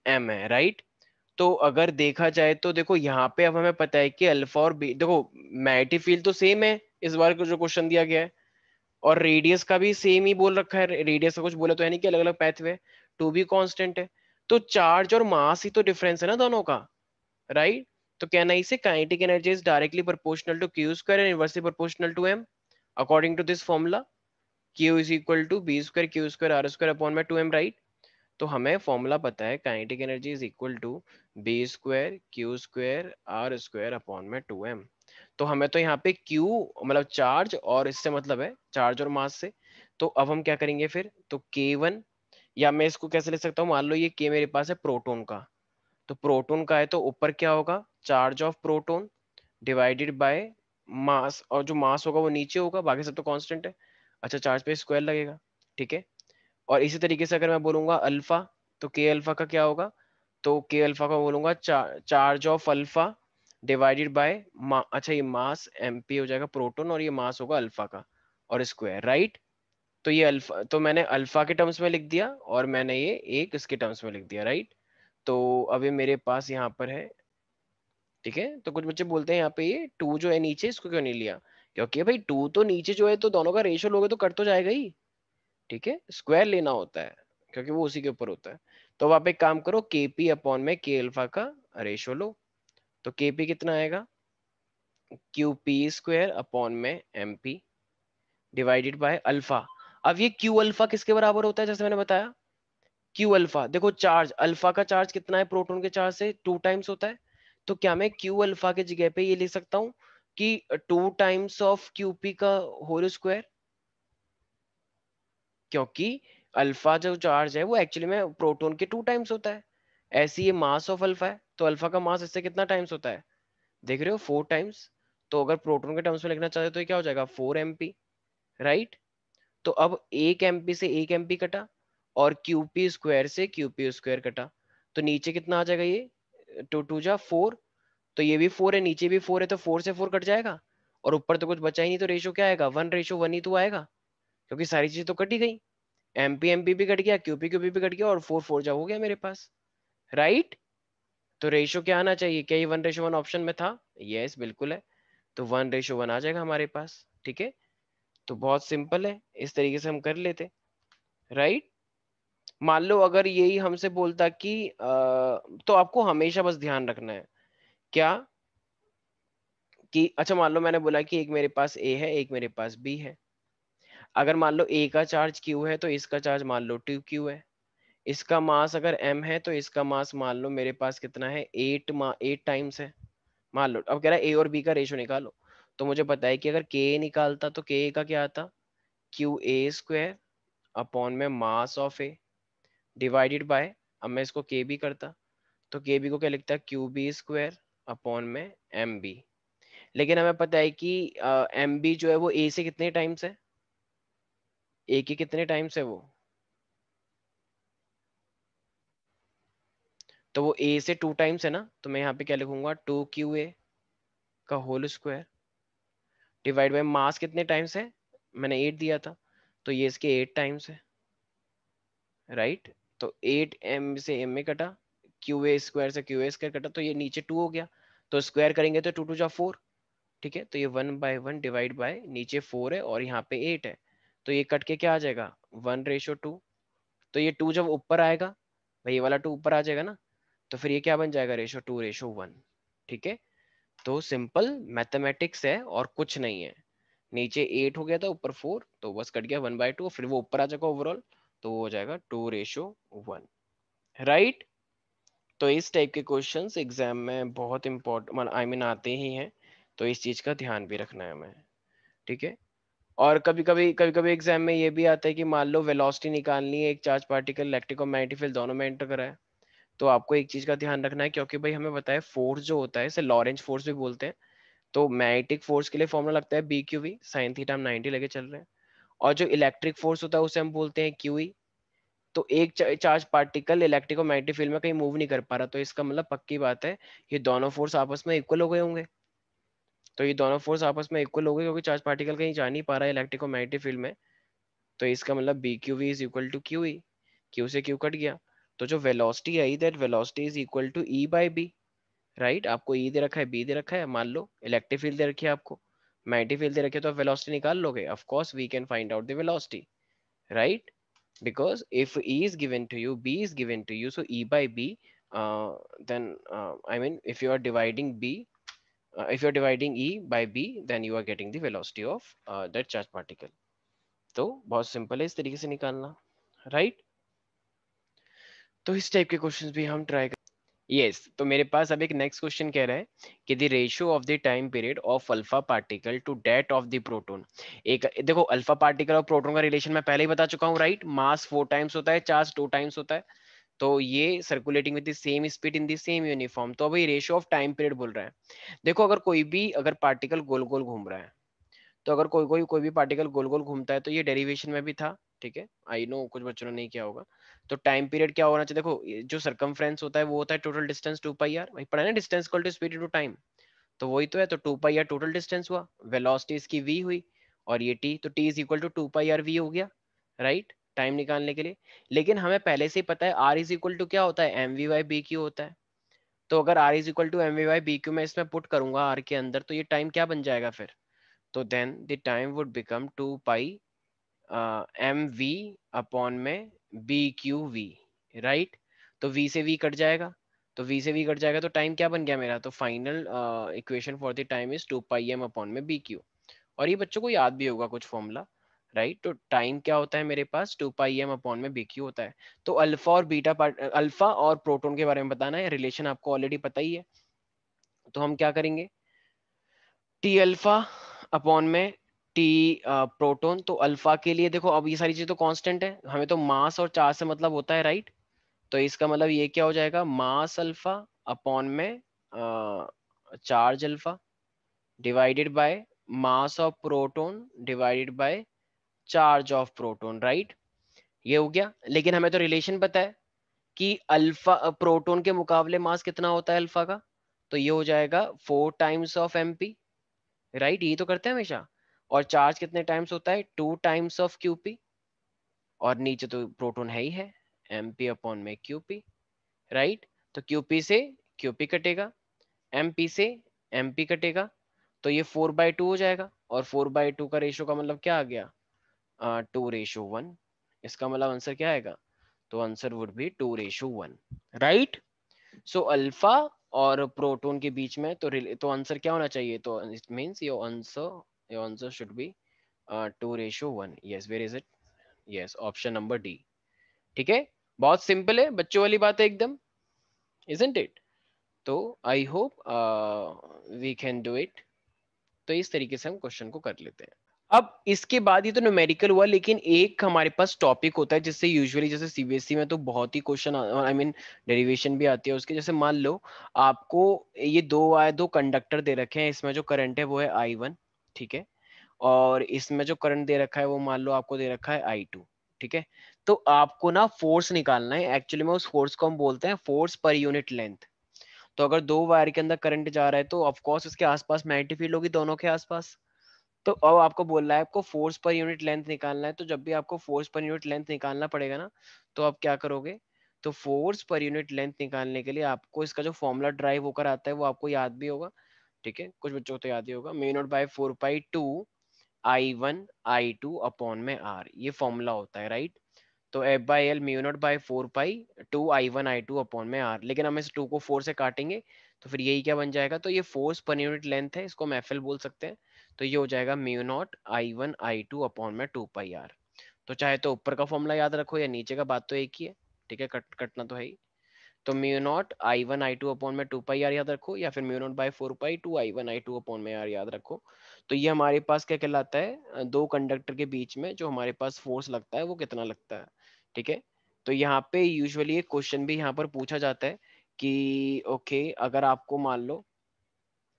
m है, राइट। तो अगर देखा जाए, तो देखो यहाँ पे अब हमें पता है कि अल्फा और बी, देखो मैग्नेटिक फील्ड तो सेम है इस बार को जो क्वेश्चन दिया गया है, और रेडियस का भी सेम ही बोल रखा है, रेडियस का कुछ बोले तो है नहीं कि अलग अलग पैथवे, टू भी कांस्टेंट है। तो चार्ज और मास ही तो डिफरेंस है ना दोनों का, राइट। तो कहना इसे kinetic energy is directly proportional to Q² and inversely proportional to m, according to this formula Q = B²Q²R²/2m, right. तो हमें फॉर्मूला पता है, kinetic energy is equal to B²Q²R²/2m। तो हमें तो यहाँ पे Q मतलब चार्ज, और इससे मतलब है चार्ज और मास से। तो अब हम क्या करेंगे फिर, तो K1, या मैं इसको कैसे लिख सकता हूँ, मान लो ये K मेरे पास है प्रोटॉन का, तो प्रोटॉन का है, तो ऊपर क्या होगा, charge of proton, divided by mass, और जो मास होगा वो नीचे होगा, बाकी सब तो कांस्टेंट है। अच्छा, चार्ज पे स्क्वायर लगेगा, ठीक है। और इसी तरीके से अगर मैं बोलूंगा अल्फा, तो के अल्फा का क्या होगा, तो के अल्फा का बोलूंगा charge of alpha divided by, अच्छा ये मास एमपी हो जाएगा प्रोटॉन, और ये मास होगा अल्फा का और स्क्वायर, राइट। तो ये अल्फा तो मैंने अल्फा के टर्म्स में लिख दिया, और मैंने ये एक इसके टर्म्स में लिख दिया, राइट। तो अभी मेरे पास यहाँ पर है, ठीक है। तो कुछ बच्चे बोलते हैं यहाँ पे ये टू जो है नीचे, इसको क्यों नहीं लिया, क्योंकि भाई टू तो नीचे जो है तो दोनों का रेशियो लोगे तो कट तो जाएगा ही, ठीक है। स्क्वायर लेना होता है क्योंकि वो उसी के ऊपर होता है। तो अब आप एक काम करो, केपी अपॉन में के अल्फा का रेशियो लो। तो केपी कितना आएगा, क्यू पी स्क्वायर अपॉन में M P divided by alpha. अब ये क्यू अल्फा किसके बराबर होता है, जैसे मैंने बताया, क्यू अल्फा, देखो चार्ज अल्फा का चार्ज कितना है, प्रोटॉन के चार्ज से 2 टाइम्स होता है। तो क्या मैं क्यू अल्फा के जगह पे ये लिख सकता हूँ कि 2 टाइम्स ऑफ क्यू पी का होल स्क्वायर, क्योंकि अल्फा जो चार्ज है वो एक्चुअली में प्रोटॉन के 2 टाइम्स होता है। ऐसे ये मास ऑफ अल्फा है, तो अल्फा का मास इससे कितना टाइम्स होता है, देख रहे हो, 4 टाइम्स। तो अगर प्रोटॉन के टर्म्स में लिखना चाहते हो तो ये क्या हो जाएगा, 4 एमपी, राइट। तो अब 1 एमपी से 1 एमपी कटा, और क्यूपी स्क्वायर से क्यूपी स्क्वायर कटा, तो नीचे कितना आ जाएगा, ये टू टू जा 4, तो ये भी 4 है, नीचे भी 4 है, तो 4 से 4 कट जाएगा, और ऊपर तो कुछ बचा ही नहीं, तो रेशो क्या आएगा, 1:1 ही तो आएगा, क्योंकि सारी चीजें तो कटी गई। एमपी एमपी भी कट गया, क्यूपी क्यूपी भी कट गया, और 4 4 जा हो गया मेरे पास, राइट। तो रेशो क्या आना चाहिए, क्या ये 1:1 ऑप्शन में था, यस बिल्कुल है। तो 1:1 आ जाएगा हमारे पास, ठीक है। तो बहुत सिंपल है, इस तरीके से हम कर लेते, राइट। मान लो अगर यही हमसे बोलता कि तो आपको हमेशा बस ध्यान रखना है क्या, कि अच्छा मान लो मैंने बोला कि एक मेरे पास ए है, एक मेरे पास बी है। अगर मान लो ए का चार्ज क्यू है, तो इसका चार्ज मान लो 2 क्यू है। इसका मास अगर एम है, तो इसका मास मान लो मेरे पास कितना है, 8 टाइम्स है। मान लो अब कह रहा है ए और बी का रेशो निकालो, तो मुझे पता है कि अगर के निकालता तो के का क्या आता, क्यू ए स्क्वायर अपॉन में mass of A divided by, अब मैं इसको के बी करता, तो के बी को क्या लिखता है, क्यू बी स्क्वायर अपॉन में एम बी। लेकिन हमें पता है कि एम बी जो है वो ए से कितने टाइम्स है, ए के कितने टाइम्स है वो, तो वो ए से 2 टाइम्स है ना, तो मैं यहाँ पे क्या लिखूंगा, 2 QA का whole square divide by mass कितने टाइम्स है, मैंने 8 दिया था, तो ये इसके 8 टाइम्स है, राइट। तो 8 M से M में कटा, क्यू ए स्क्वायर से क्यू ए स्क्वायर कटा, तो ये नीचे 2 हो गया, तो स्क्वायर करेंगे तो 2 2 जा 4, ठीक है। तो ये 1/1 डिवाइड बाय, नीचे 4 है और यहाँ पे 8 है, तो ये कट के क्या आ जाएगा, 1:2। तो ये 2 जब ऊपर आएगा, भाई ये वाला 2 ऊपर आ जाएगा ना, तो फिर ये क्या बन जाएगा, रेशो 2:1, ठीक है। तो सिंपल मैथमेटिक्स है और कुछ नहीं है। नीचे 8 हो गया था, ऊपर 4, तो बस कट गया 1/2, फिर वो ऊपर आ जाएगा ओवरऑल, तो वो हो जाएगा 2:1, राइट। तो इस टाइप के क्वेश्चंस एग्जाम में बहुत इंपॉर्टेंट आई मीन आते ही हैं, तो इस चीज का ध्यान भी रखना है हमें, ठीक है। और कभी कभी एग्जाम में ये भी आता है कि मान लो वेलोसिटी निकालनी है, एक चार्ज पार्टिकल इलेक्ट्रिक और मैग्नेटिक फील्ड दोनों में एंटर करा है, तो आपको एक चीज का ध्यान रखना है, क्योंकि भाई हमें बताया फोर्स जो होता है इसे लॉरेंज फोर्स भी बोलते हैं। तो मैग्नेटिक फोर्स के लिए फॉर्मूला लगता है BQV, साइन थीटा हम 90 लेके चल रहे हैं, और जो इलेक्ट्रिक फोर्स होता है उसे हम बोलते हैं QE। तो एक चार्ज पार्टिकल इलेक्ट्रिक और मैग्नेटिक फील्ड में कहीं मूव नहीं कर पा रहा, तो इसका मतलब पक्की बात है ये दोनों फोर्स आपस में इक्वल हो गए होंगे। तो ये दोनों फोर्स आपस में इक्वल हो गए क्योंकि चार्ज पार्टिकल कहीं जा नहीं पा रहा है इलेक्ट्रिक और मैग्नेटिक फील्ड में, तो इसका मतलब BQV is equal to QE, Q से क्यू कट गया। तो जो वेलोसिटी आई, that velocity is equal to E/B, right. आपको E दे रखा है, B दे रखा है, मान लो इलेक्ट्रिक फील्ड दे रखी है आपको, मैग्नेटिक फील्ड दे रखी है, तो आप वेलोसिटी निकाल लोगे, of course we can find out the velocity, right? Because if E is given to you, B is given to you, so E/B, then I mean if you are dividing if you are dividing E by B, then you are getting the velocity of that charge particle. तो बहुत simple है इस तरीके से निकालना, right. तो इस type के क्वेश्चंस भी हम ट्राई कर, यस। तो मेरे पास अब एक नेक्स्ट क्वेश्चन कह रहा है कि the ratio of the time period of alpha particle to that of the proton. एक देखो अल्फा पार्टिकल और प्रोटॉन का रिलेशन मैं पहले ही बता चुका हूँ, राइट। मास 4 टाइम्स होता है, चार्ज 2 टाइम्स होता है, तो ये circulating with the same speed in the same uniform. तो अभी रेशियो ऑफ टाइम पीरियड बोल रहा है। देखो अगर कोई भी अगर पार्टिकल गोल गोल घूम रहा है, तो अगर कोई भी पार्टिकल गोल गोल घूमता है तो ये डेरिवेशन में भी था, ठीक है, आई नो कुछ बच्चों ने नहीं किया होगा। तो टाइम पीरियड क्या होना चाहिए, देखो जो सरकमफ्रेंस होता है वो होता है टोटल डिस्टेंस 2 पाई आर, भाई पढ़ा है ना, distance equal to speed into time. तो वही तो है, तो 2 पाई आर टोटल डिस्टेंस हुआ, वेलोसिटी इसकी v हुई, और ये t, तो t is equal to 2 pi R v हो गया, राइट, टाइम निकालने के लिए। लेकिन हमें पहले से ही पता है r इज इक्वल टू क्या होता है, M V by B Q होता है। तो अगर r is equal to M V by B Q मैं इसमें पुट करूंगा r के अंदर, तो ये टाइम क्या बन जाएगा फिर, तो then the time would become 2 pi M V upon में बी क्यू वी, राइट। तो v से v कट जाएगा, तो v से v कट जाएगा तो टाइम क्या बन गया मेरा, तो final equation for the time is 2 pi M upon में बी क्यू। और ये बच्चों को याद भी होगा कुछ फॉर्मूला, राइट। तो टाइम क्या होता है मेरे पास, 2 पाई एम अपॉन में बी क्यू होता है। तो अल्फा और बीटा पार्ट, अल्फा और प्रोटॉन के बारे में बताना है, रिलेशन आपको ऑलरेडी पता ही है। तो हम क्या करेंगे, टी अल्फा अपॉन में टी प्रोटॉन। तो अल्फा के लिए देखो अब ये सारी चीज तो कांस्टेंट है, हमें तो मास और चार्ज से मतलब होता है, राइट। तो इसका मतलब ये क्या हो जाएगा, मास अल्फा अपॉन में charge alpha divided by mass of proton divided by charge of proton, right. ये हो गया। लेकिन हमें तो रिलेशन पता है कि अल्फा प्रोटॉन के मुकाबले मास कितना होता है अल्फा का, तो ये हो जाएगा 4 टाइम्स ऑफ एमपी, राइट, ये तो करते हैं हमेशा। और चार्ज कितने टाइम्स होता है, 2 टाइम्स ऑफ क्यूपी, और नीचे तो प्रोटॉन है ही है, एमपी अपॉन में क्यूपी, राइट। तो क्यूपी से क्यूपी कटेगा, एमपी से एमपी कटेगा, तो ये 4/2 हो जाएगा। और 4/2 का रेशो का मतलब क्या आ गया, 2:1। इसका मतलब आंसर क्या आएगा, तो answer would be 2:1, right. So alpha और प्रोटॉन के बीच में तो आंसर क्या होना चाहिए, तो it means your answer should be 2:1। Yes, where is it, yes, option number D, ठीक है। बहुत सिंपल है, बच्चों वाली बात है एकदम, इजंट इट। तो I hope we can do it. तो इस तरीके से हम क्वेश्चन को कर लेते हैं। अब इसके बाद ये तो न्यूमेरिकल हुआ, लेकिन एक हमारे पास टॉपिक होता है जिससे यूजुअली, जैसे सीबीएसई में तो बहुत ही क्वेश्चन, आई मीन डेरिवेशन भी आती है उसके। जैसे मान लो आपको ये दो कंडक्टर दे रखे हैं, इसमें जो करंट है वो है I1, ठीक है, और इसमें जो करंट दे रखा है वो मान लो आपको दे रखा है I2, ठीक है। तो आपको ना फोर्स निकालना है, एक्चुअली में उस फोर्स को हम बोलते हैं फोर्स पर यूनिट लेंथ। तो अगर दो वायर के अंदर करंट जा रहा है तो ऑफकोर्स उसके आसपास मैग्नेटिक फील्ड होगी दोनों के आसपास। तो अब आपको बोल रहा है आपको फोर्स पर यूनिट लेंथ निकालना है, तो जब भी आपको फोर्स पर यूनिट लेंथ निकालना पड़ेगा ना, तो आप क्या करोगे, तो फोर्स पर यूनिट लेंथ निकालने के लिए आपको इसका जो फॉर्मूला ड्राइव होकर आता है वो आपको याद भी होगा, ठीक है, कुछ बच्चों को तो याद ही होगा, म्यू0/4π2 I1 I2 अपॉन में आर, ये फॉर्मूला होता है, राइट। तो F/L म्यू0/4π2 I1 I2 अपॉन में आर, लेकिन हम इस 2 को 4 से काटेंगे तो फिर यही क्या बन जाएगा, तो ये फोर्स पर यूनिट लेंथ है, इसको हम FL बोल सकते हैं। तो ये हो जाएगा म्यू0I1 I2 अपॉन में 2 πr। तो चाहे तो ऊपर का फॉर्मूला याद रखो या नीचे का, बात तो एक ही है, ठीक है, कटना तो है ही। तो म्यू0I1 I2 अपॉन में 2 πr याद रखो, या फिर म्यू0/4π2 I1 I2 अपॉन में आर याद रखो। तो ये हमारे पास क्या कहलाता है, दो कंडक्टर के बीच में जो हमारे पास फोर्स लगता है वो कितना लगता है, ठीक है। तो यहाँ पे यूजुअली एक क्वेश्चन भी यहाँ पर पूछा जाता है कि ओके, अगर आपको मान लो,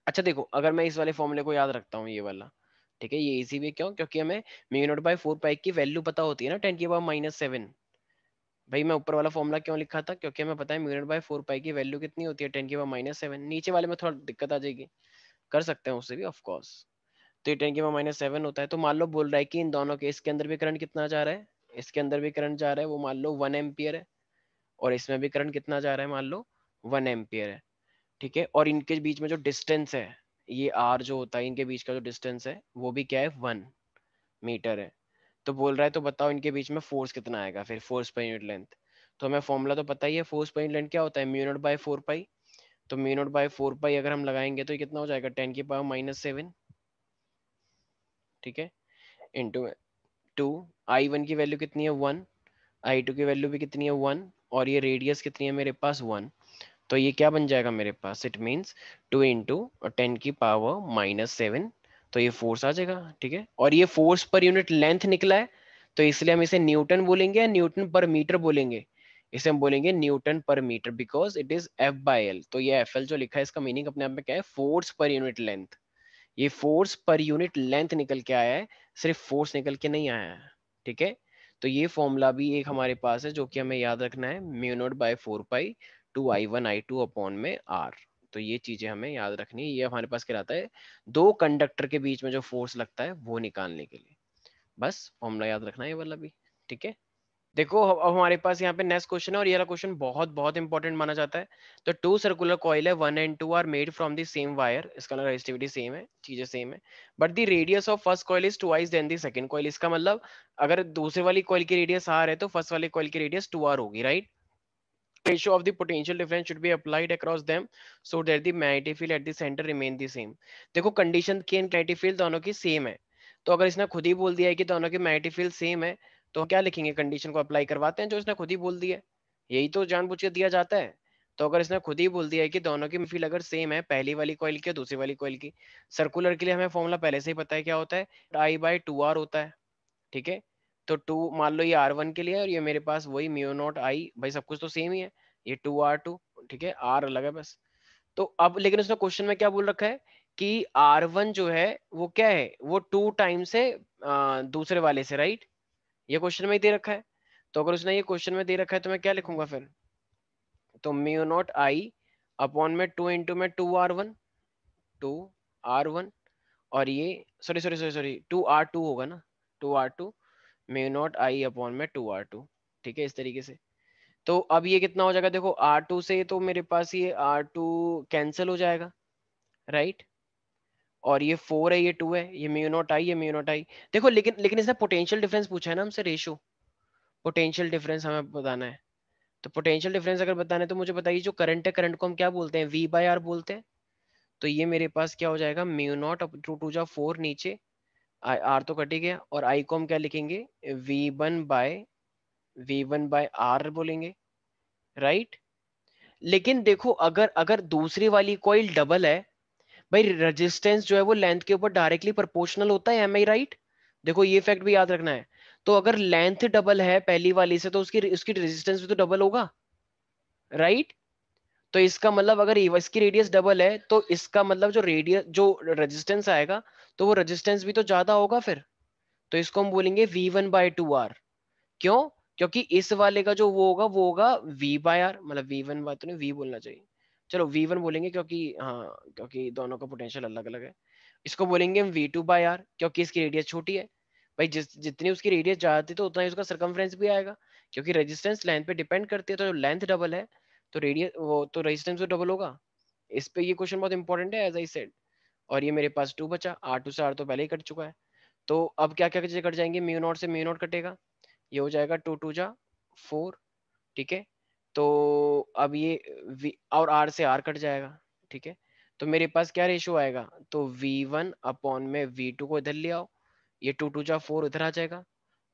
अच्छा देखो, अगर मैं इस वाले फॉर्मूले को याद रखता हूँ, ये वाला, ठीक है, ये इजी भी क्यों, क्योंकि हमें म्यू0/4π की वैल्यू पता होती है ना, 10⁻⁻⁷। भाई मैं ऊपर वाला फॉर्मूला क्यों लिखा था, क्योंकि हमें पता है म्यू0/4π की वैल्यू कितनी होती है, 10⁻⁷। नीचे वाले में थोड़ा दिक्कत आ जाएगी, कर सकते हैं उससे भी ऑफ कोर्स। तो ये 10⁻⁷ होता है। तो मान लो बोल रहा है कि इन दोनों के, इसके अंदर भी करंट कितना जा रहा है, इसके अंदर भी करंट जा रहा है वो मान लो 1 एम्पियर है, और इसमें भी करंट कितना जा रहा है मान लो 1 एम्पियर है, ठीक है। और इनके बीच में जो डिस्टेंस है, ये आर जो होता है, इनके बीच का जो डिस्टेंस है वो भी क्या है, 1 मीटर है। तो बोल रहा है तो बताओ इनके बीच में फोर्स कितना आएगा, फिर फोर्स पर यूनिट लेंथ। तो हमें फॉर्मूला तो पता ही है, फोर्स पर यूनिट लेंथ क्या होता है, म्यू0/4π। तो म्यू0/4π अगर हम लगाएंगे तो ये कितना हो जाएगा, 10⁻⁻⁷, ठीक है, इंटू 2। I1 की वैल्यू कितनी है, 1। I2 की वैल्यू भी कितनी है, 1। और ये रेडियस कितनी है मेरे पास, 1। तो ये क्या बन जाएगा मेरे पास, इट मीन्स 2 × 10⁻⁷। तो ये फोर्स आ जाएगा, ठीक है। और ये फोर्स पर यूनिट लेंथ निकला है, तो इसलिए हम इसे न्यूटन बोलेंगे या न्यूटन पर मीटर बोलेंगे, इसे हम बोलेंगे newton per metre, because it is F by L. तो ये एफ एल जो लिखा है इसका मीनिंग अपने आप में क्या है, फोर्स पर यूनिट लेंथ। ये फोर्स पर यूनिट लेंथ निकल के आया है, सिर्फ फोर्स निकल के नहीं आया है। ठीक है, तो ये फॉर्मूला भी एक हमारे पास है जो कि हमें याद रखना है, mu naught by 4 pi to I1 I2 upon में आर। तो ये चीजें हमें याद रखनी है। ये हमारे पास क्या रहता है, दो कंडक्टर के बीच में जो फोर्स लगता है वो निकालने के लिए। बस फॉर्मूला याद रखना है ये वाला भी। ठीक है, देखो अब हमारे पास यहाँ पे नेक्स्ट क्वेश्चन है, और ये वाला क्वेश्चन बहुत बहुत इंपॉर्टेंट माना जाता है। तो टू सर्कुलर कॉइल है, 1 and 2 are made from the same wire, इसका रेजिस्टिविटी सेम है, चीजें सेम है, but the radius of first coil is twice than the second coil. इसका मतलब अगर दूसरे वाली कॉइल की रेडियस आर है तो फर्स्ट वाली कॉइल की रेडियस 2r होगी, right. Ratio of the potential difference should be applied across them so that the magnetic field at the center remain the same। देखो कंडीशन की magnetic field दोनों की same है, तो अगर इसने खुद ही बोल दिया है कि दोनों की magnetic field सेम है, तो क्या लिखेंगे, कंडीशन को अप्लाई करवाते हैं जो इसने खुद ही बोल दिया है। यही तो जानबूझ के दिया जाता है। तो अगर इसने खुद ही बोल दिया है कि दोनों की फील्ड अगर सेम है, पहली वाली कॉइल की और दूसरी वाली कॉइल की, सर्कुलर के लिए हमें फॉर्मूला पहले से ही पता है क्या होता है, I/2r होता है। ठीक है, तो टू मान लो ये R1 के लिए है और ये मेरे पास वही म्यू नॉट आई, भाई सब कुछ तो सेम ही है, ये 2r2, ठीक है, आर अलग है बस। तो अब लेकिन उसने क्वेश्चन में क्या बोल रखा है कि R1 जो है वो क्या है, वो 2 टाइम्स है दूसरे वाले से, राइट। ये क्वेश्चन में ही दे रखा है। तो अगर उसने ये क्वेश्चन में दे रखा है तो मैं क्या लिखूंगा फिर, तो म्यू नॉट आई अपॉन में 2 into 2 R1, 2 R1, और ये sorry sorry sorry sorry 2r2 होगा ना, 2r2 mu not I upon में 2r2। ठीक है, इस तरीके से। तो अब ये कितना हो जाएगा, देखो R2 से तो मेरे पास ये R2 कैंसिल हो जाएगा, राइट। और ये 4 है, ये 2 है, ये म्यू नॉट आई, ये म्यू नॉट आई। देखो लेकिन लेकिन इसने पोटेंशियल डिफरेंस पूछा है ना हमसे, रेशो पोटेंशियल डिफरेंस हमें बताना है। तो पोटेंशियल डिफरेंस अगर बताना है तो मुझे बताइए, जो करंट है, करंट को हम क्या बोलते हैं, V/R बोलते हैं। तो ये मेरे पास क्या हो जाएगा, म्यू नॉट टू टू जा 4 नीचे, आर तो कट ही गया, और आई को हम क्या लिखेंगे, V1/R बोलेंगे, राइट। लेकिन देखो अगर अगर दूसरी वाली कॉइल डबल है, भाई रेजिस्टेंस जो है वो लेंथ के ऊपर डायरेक्टली प्रोपोर्शनल होता है, एम आई राइट। देखो ये फैक्ट भी याद रखना है। तो अगर लेंथ डबल है पहली वाली से तो उसकी उसकी रेजिस्टेंस भी तो डबल होगा, राइट। तो इसका मतलब अगर इसकी रेडियस डबल है तो इसका मतलब जो रेडियस जो रेजिस्टेंस आएगा तो वो रेजिस्टेंस भी तो ज्यादा होगा फिर। तो इसको हम बोलेंगे V1/2R। क्यों, क्योंकि इस वाले का जो वो होगा V/R, मतलब V1 बाय तो नहीं, V बोलना चाहिए, चलो V1 बोलेंगे क्योंकि हाँ, क्योंकि दोनों का पोटेंशियल अलग अलग है। इसको बोलेंगे हम V2/R क्योंकि इसकी रेडियस छोटी है। भाई जितनी उसकी रेडियस ज्यादा थी तो उतना ही उसका सरकमफ्रेंस भी आएगा, क्योंकि रेजिस्टेंस लेंथ पे डिपेंड करती है। तो लेंथ डबल है तो रेडियस वो तो रेजिस्टेंस तो डबल होगा। इस पे ये क्वेश्चन बहुत इंपॉर्टेंट है, एज आई सेड। और ये मेरे पास 2 बचा, R2 से R तो पहले ही कट चुका है। तो अब क्या क्या चीजें कट जाएंगे, म्यू नॉट से म्यू नॉट कटेगा, ये हो जाएगा 2 2 जा 4। ठीक है, तो अब ये और R से R कट जाएगा। ठीक है, तो मेरे पास क्या रेशियो आएगा, तो V1 अपॉन में V2 को इधर ले आओ, ये 2 2 जा 4 इधर आ जाएगा,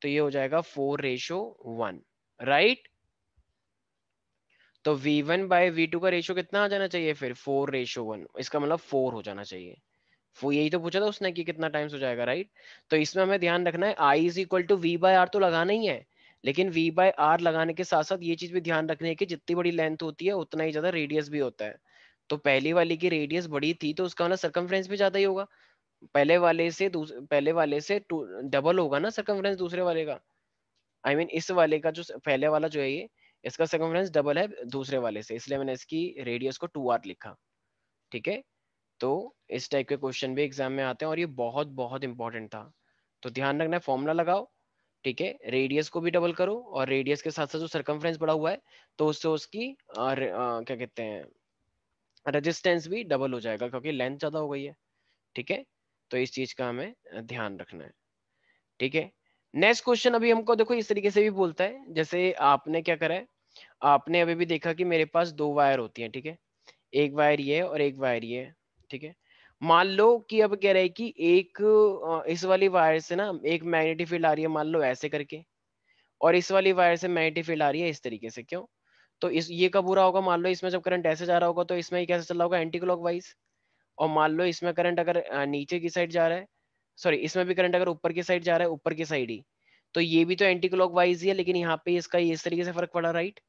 तो ये हो जाएगा 4:1, राइट। तो V1/V2 का रेशियो कितना आ जाना चाहिए फिर, 4:1, इसका मतलब 4 हो जाना चाहिए। वो यही तो पूछा था उसने कि कितना टाइम्स हो जाएगा, राइट। तो इसमें हमें ध्यान रखना है I = V/R तो लगाना ही है, लेकिन V/R लगाने के साथ साथ ये चीज भी ध्यान रखनी है कि जितनी बड़ी लेंथ होती है उतना ही ज्यादा रेडियस भी होता है। तो पहली वाली की रेडियस बड़ी थी तो उसका मतलब सरकमफ्रेंस भी ज्यादा ही होगा। पहले वाले से डबल होगा ना सरकमफ्रेंस दूसरे वाले का। इस वाले का जो पहले वाला जो है ये, इसका सरकमफ्रेंस डबल है दूसरे वाले से, इसलिए मैंने इसकी रेडियस को 2r लिखा। ठीक है, तो इस टाइप के क्वेश्चन भी एग्जाम में आते हैं और ये बहुत बहुत इंपॉर्टेंट था। तो ध्यान रखना है, फॉर्मूला लगाओ। ठीक है, रेडियस को भी डबल करो और रेडियस के साथ साथ जो सरकमफ्रेंस बढ़ा हुआ है तो उससे उसकी क्या कहते हैं, रेजिस्टेंस भी डबल हो जाएगा क्योंकि लेंथ ज्यादा हो गई है। ठीक है, तो इस चीज का हमें ध्यान रखना है। ठीक है, नेक्स्ट क्वेश्चन अभी हमको देखो इस तरीके से भी बोलता है, जैसे आपने क्या करा है, आपने अभी भी देखा कि मेरे पास दो वायर होती हैं। ठीक है, एक वायर ये है और एक वायर ये है। ठीक है, मान लो कि अब कह रहे हैं कि एक इस वाली वायर से ना एक मैग्नेटिक फील्ड आ रही है, मान लो ऐसे करके, और इस वाली वायर से मैग्नेटिक फील्ड आ रही है इस तरीके से। क्यों, तो इस ये कब बुरा होगा, मान लो इसमें जब करंट ऐसे जा रहा होगा तो इसमें कैसे चल रहा होगा, एंटी क्लॉकवाइज। और मान लो इसमें करंट अगर नीचे की साइड जा रहा है, सॉरी इसमें भी करंट अगर ऊपर की साइड जा रहा है, ऊपर की साइड ही, तो ये भी तो एंटी क्लॉकवाइज ही है, लेकिन यहाँ पे इसका इस तरीके से फर्क पड़ा, राइट।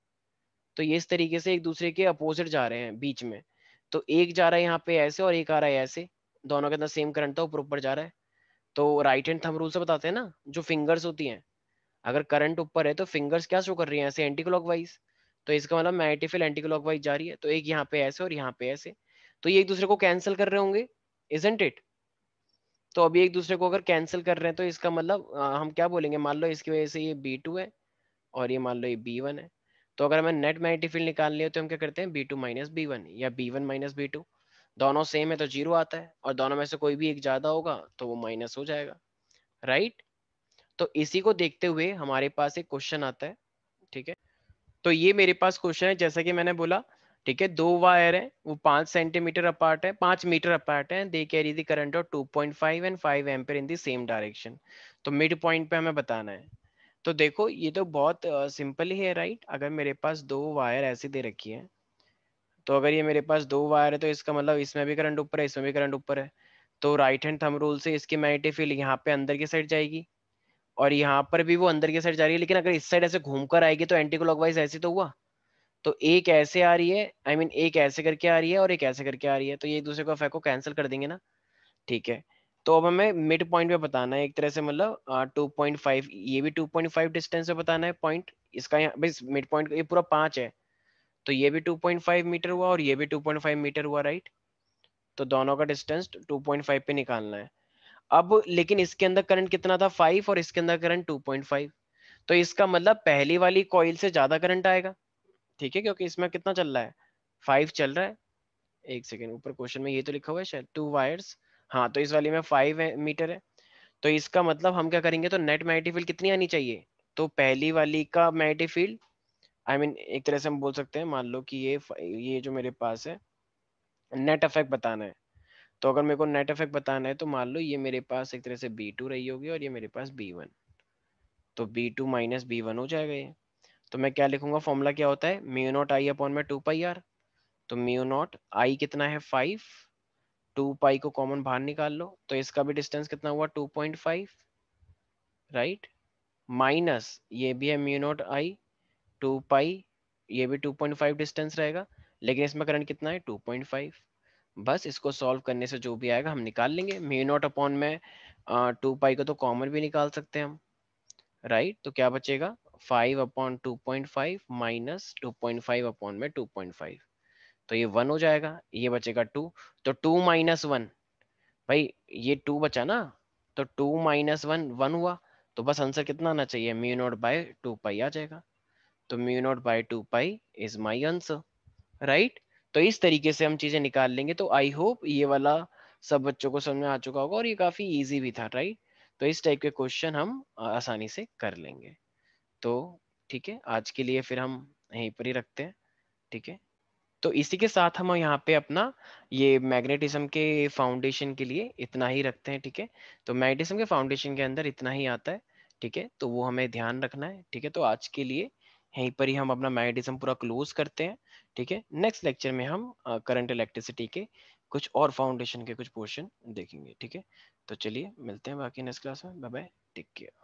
तो ये इस तरीके से एक दूसरे के अपोजिट जा रहे हैं बीच में। तो एक जा रहा है यहाँ पे ऐसे और एक आ रहा है ऐसे, दोनों के अंदर सेम करंट था, ऊपर ऊपर जा रहा है। तो राइट हैंड थंब रूल से बताते हैं ना, जो फिंगर्स होती हैं, अगर करंट ऊपर है तो फिंगर्स क्या शो कर रही है, ऐसे एंटी क्लॉकवाइज। तो इसका मतलब मैग्नेटिक फील्ड एंटी क्लॉकवाइज जा रही है, तो एक यहाँ पे ऐसे और यहाँ पे ऐसे, तो ये एक दूसरे को कैंसिल कर रहे होंगे, इजंट इट। तो अभी एक दूसरे को अगर कैंसिल कर रहे हैं तो इसका मतलब हम क्या बोलेंगे, मान लो इसकी वजह से ये B2 है और ये मान लो ये B1 है। तो अगर हमें नेट मैग्नेटिक फील्ड निकालनी है तो हम क्या करते हैं, B2 माइनस B1 या B1 माइनस B2। दोनों सेम है तो जीरो आता है, और दोनों में से कोई भी एक ज्यादा होगा तो वो माइनस हो जाएगा, राइट। तो इसी को देखते हुए हमारे पास एक क्वेश्चन आता है, ठीक है। तो ये मेरे पास क्वेश्चन है, जैसा कि मैंने बोला, ठीक है, दो वायर है, वो 5 सेंटीमीटर अपार्ट है, 5 मीटर अपार्ट है, they carry the current of 2.5 and 5 ampere in the same direction. तो मिड पॉइंट पे हमें बताना है। तो देखो ये तो बहुत सिंपल ही है, राइट। अगर मेरे पास दो वायर ऐसी दे रखी है, तो अगर ये मेरे पास दो वायर है तो इसका मतलब इसमें भी करंट ऊपर है, इसमें भी करंट ऊपर है। तो राइट हैंड थंब रूल से इसकी मैग्नेटिक फील्ड यहाँ पे अंदर की साइड जाएगी, और यहाँ पर भी वो अंदर की साइड जा रही है, लेकिन अगर इस साइड ऐसे घूमकर आएगी तो एंटी क्लॉकवाइज ऐसे तो हुआ। तो एक ऐसे आ रही है, आई मीन एक ऐसे करके आ रही है और एक ऐसे करके आ रही है, तो ये एक दूसरे को इफेक्ट को कैंसिल कर देंगे ना, ठीक है। तो अब हमें मिड पॉइंट पे बताना है एक तरह से, मतलब 2.5, ये भी 2.5 डिस्टेंस पे बताना है पॉइंट इसका, यहाँ बस मिड पॉइंट ये पूरा 5 है, तो ये भी 2.5 मीटर हुआ और ये भी 2.5 मीटर हुआ, राइट। तो दोनों का डिस्टेंस 2.5 पे निकालना है। अब लेकिन इसके अंदर करंट कितना था, 5, और इसके अंदर करंट 2.5। तो इसका मतलब पहली वाली कॉइल से ज्यादा करंट आएगा, ठीक है, क्योंकि इसमें कितना चल रहा है, 5 चल रहा है। एक सेकेंड, ऊपर क्वेश्चन में ये तो लिखा हुआ है शायद 2 वायर्स, हाँ, तो इस वाली में 5 मीटर है। तो इसका मतलब हम क्या करेंगे, तो नेट मैग्नेटिक फील्ड कितनी आनी चाहिए, तो पहली वाली का मैग्नेटिक फील्ड, आई मीन एक तरह से हम बोल सकते हैं, मान लो कि ये जो मेरे पास है, नेट इफेक्ट बताना है। तो अगर मेरे को नेट इफेक्ट बताना है तो मान लो ये मेरे पास एक तरह से B2 रही होगी और ये मेरे पास B1, तो B2 माइनस B1 हो जाएगा ये। तो मैं क्या लिखूंगा, फॉर्मूला क्या होता है, म्यू नॉट आई अपॉन में 2 पाई आर। तो म्यू नॉट आई कितना है 5, 2 पाई को कॉमन बाहर निकाल लो, तो इसका भी डिस्टेंस कितना हुआ 2.5, राइट। माइनस ये भी है म्यू नॉट आई 2 पाई, ये भी 2.5 डिस्टेंस रहेगा, लेकिन इसमें करंट कितना है 2.5। बस इसको सॉल्व करने से जो भी आएगा हम निकाल लेंगे, म्यू नॉट अपॉन में 2 पाई को तो कॉमन भी निकाल सकते हैं हम, राइट। तो क्या बचेगा, 5/2.5 माइनस 2.5/2.5, तो ये 1 हो जाएगा, ये बचेगा 2। तो 2 - 1, भाई ये 2 बचा ना, तो 2 - 1 1 हुआ। तो बस आंसर कितना आना चाहिए, म्यू नॉट बाय 2 पाई आ जाएगा। तो mu naught by 2 pi is my answer, right. तो इस तरीके से हम चीजें निकाल लेंगे। तो आई होप ये वाला सब बच्चों को समझ में आ चुका होगा, और ये काफी इजी भी था, राइट। तो इस टाइप के क्वेश्चन हम आसानी से कर लेंगे। तो ठीक है, आज के लिए फिर हम यहीं पर ही रखते हैं, ठीक है। तो इसी के साथ हम यहाँ पे अपना ये मैग्नेटिज्म के फाउंडेशन के लिए इतना ही रखते हैं, ठीक है। तो मैग्नेटिज्म के फाउंडेशन के अंदर इतना ही आता है, ठीक है, तो वो हमें ध्यान रखना है, ठीक है। तो आज के लिए यहीं पर ही हम अपना मैग्नेटिज्म पूरा क्लोज करते हैं, ठीक है। नेक्स्ट लेक्चर में हम करंट इलेक्ट्रिसिटी के कुछ और फाउंडेशन के कुछ पोर्शन देखेंगे, ठीक है। तो चलिए मिलते हैं बाकी नेक्स्ट क्लास में, बाय बाय, टेक केयर।